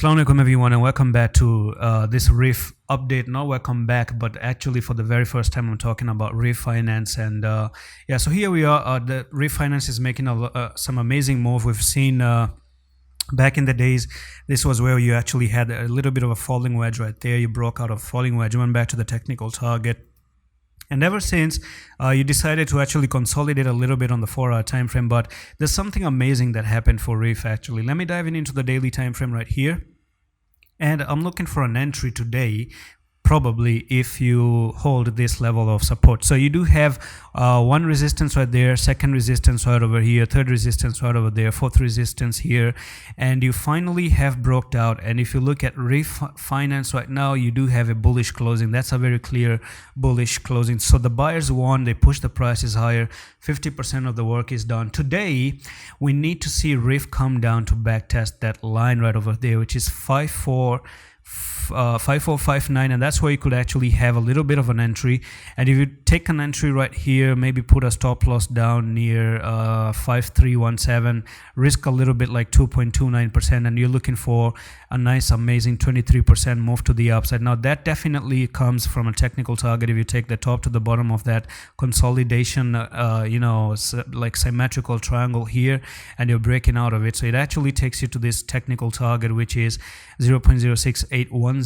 Assalamu alaikum everyone, and welcome back to this Reef update. Not welcome back, but actually for the very first time I'm talking about Reef Finance. And yeah, so here we are. The Reef Finance is making some amazing move. We've seen back in the days, this was where you actually had a little bit of a falling wedge right there. You broke out of falling wedge, went back to the technical target. And ever since, you decided to actually consolidate a little bit on the 4-hour time frame. But there's something amazing that happened for Reef actually. Let me dive into the daily time frame right here. And I'm looking for an entry today, probably if you hold this level of support. So you do have one resistance right there, second resistance right over here, third resistance right over there, fourth resistance here, and you finally have broke out. And if you look at Reef Finance right now, you do have a bullish closing. That's a very clear bullish closing. So the buyers won, they pushed the prices higher, 50% of the work is done. Today we need to see Reef come down to backtest that line right over there, which is 5459, and that's where you could actually have a little bit of an entry. And if you take an entry right here, maybe put a stop loss down near 5317, risk a little bit like 2.29%, and you're looking for a nice amazing 23% move to the upside. Now that definitely comes from a technical target. If you take the top to the bottom of that consolidation like symmetrical triangle here, and you're breaking out of it, so it actually takes you to this technical target, which is 0.06810.